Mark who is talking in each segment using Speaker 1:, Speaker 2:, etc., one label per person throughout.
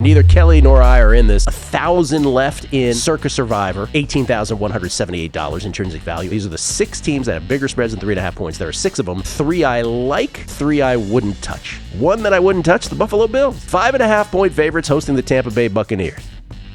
Speaker 1: Neither Kelly nor I are in this. 1,000 left in Circa Survivor, $18,178 intrinsic value. These are the 6 teams that have bigger spreads than 3.5 points. There are 6 of them. 3 I like, 3 I wouldn't touch. One that I wouldn't touch, the Buffalo Bills. 5.5 point favorites hosting the Tampa Bay Buccaneers.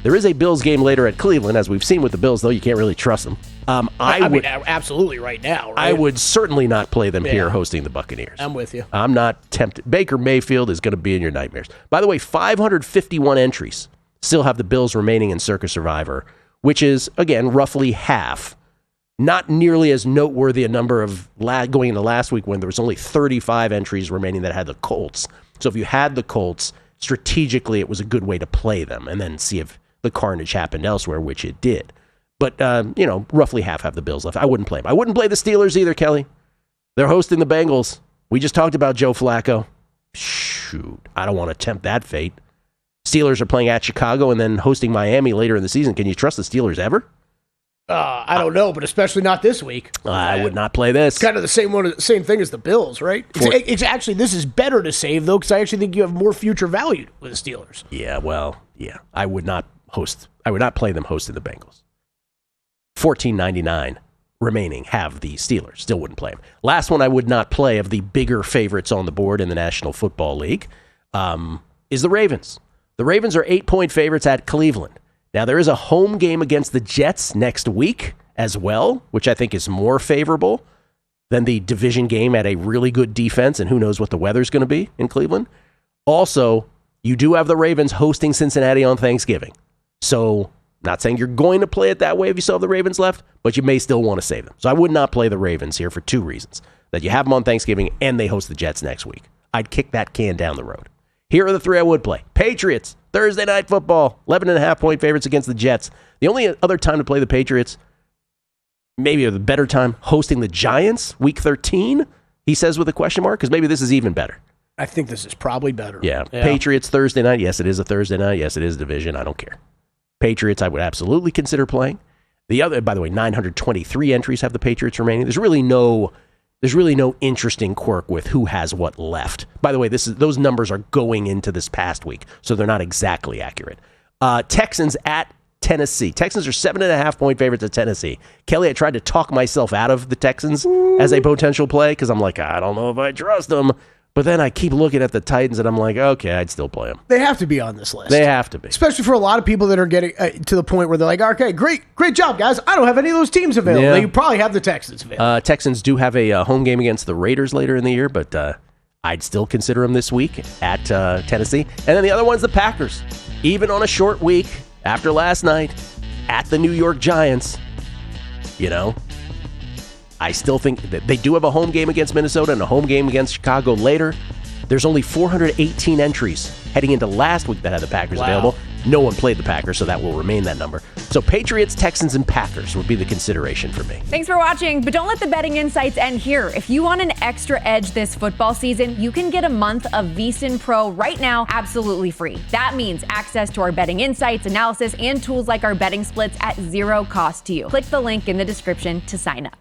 Speaker 1: There is a Bills game later at Cleveland. As we've seen with the Bills, though, you can't really trust them.
Speaker 2: I mean, absolutely right now, right?
Speaker 1: I would certainly not play them here hosting the Buccaneers.
Speaker 2: I'm with you.
Speaker 1: I'm not tempted. Baker Mayfield is going to be in your nightmares. By the way, 551 entries still have the Bills remaining in Circa Survivor, which is, again, roughly half. Not nearly as noteworthy a number of going into last week when there was only 35 entries remaining that had the Colts. So if you had the Colts, strategically it was a good way to play them and then see if the carnage happened elsewhere, which it did. But, roughly half have the Bills left. I wouldn't play them. I wouldn't play the Steelers either, Kelly. They're hosting the Bengals. We just talked about Joe Flacco. Shoot, I don't want to tempt that fate. Steelers are playing at Chicago and then hosting Miami later in the season. Can you trust the Steelers ever?
Speaker 2: I don't know, but especially not this week.
Speaker 1: I would not play this.
Speaker 2: Kind of the same thing as the Bills, right? It's actually, this is better to save, though, because I actually think you have more future value with the Steelers.
Speaker 1: Yeah, I would not play them hosting the Bengals. $14.99 remaining have the Steelers. Still wouldn't play them. Last one I would not play of the bigger favorites on the board in the National Football League is the Ravens. The Ravens are 8-point favorites at Cleveland. Now, there is a home game against the Jets next week as well, which I think is more favorable than the division game at a really good defense, and who knows what the weather's going to be in Cleveland. Also, you do have the Ravens hosting Cincinnati on Thanksgiving. So, not saying you're going to play it that way if you still have the Ravens left, but you may still want to save them. So I would not play the Ravens here for 2 reasons. That you have them on Thanksgiving and they host the Jets next week. I'd kick that can down the road. Here are the 3 I would play. Patriots, Thursday Night Football, 11.5 point favorites against the Jets. The only other time to play the Patriots, maybe the better time, hosting the Giants, week 13, he says with a question mark, because maybe this is even better.
Speaker 2: I think this is probably better.
Speaker 1: Yeah, Patriots, Thursday night. Yes, it is a Thursday night. Yes, it is division. I don't care. Patriots, I would absolutely consider playing. The other, by the way, 923 entries have the Patriots remaining. There's really no interesting quirk with who has what left. By the way, those numbers are going into this past week, so they're not exactly accurate. Texans at Tennessee. Texans are 7.5 point favorites at Tennessee. Kelly, I tried to talk myself out of the Texans as a potential play because I'm like, I don't know if I trust them. But then I keep looking at the Titans, and I'm like, okay, I'd still play them.
Speaker 2: They have to be on this list.
Speaker 1: They have to be.
Speaker 2: Especially for a lot of people that are getting to the point where they're like, okay, great job, guys. I don't have any of those teams available.
Speaker 1: Yeah.
Speaker 2: You probably have the Texans available.
Speaker 1: Texans do have a home game against the Raiders later in the year, but I'd still consider them this week at Tennessee. And then the other one's the Packers. Even on a short week after last night at the New York Giants, I still think that they do have a home game against Minnesota and a home game against Chicago later. There's only 418 entries heading into last week that had the Packers available. No one played the Packers, so that will remain that number. So Patriots, Texans, and Packers would be the consideration for me.
Speaker 3: Thanks for watching, but don't let the betting insights end here. If you want an extra edge this football season, you can get a month of VSiN Pro right now absolutely free. That means access to our betting insights, analysis, and tools like our betting splits at 0 cost to you. Click the link in the description to sign up.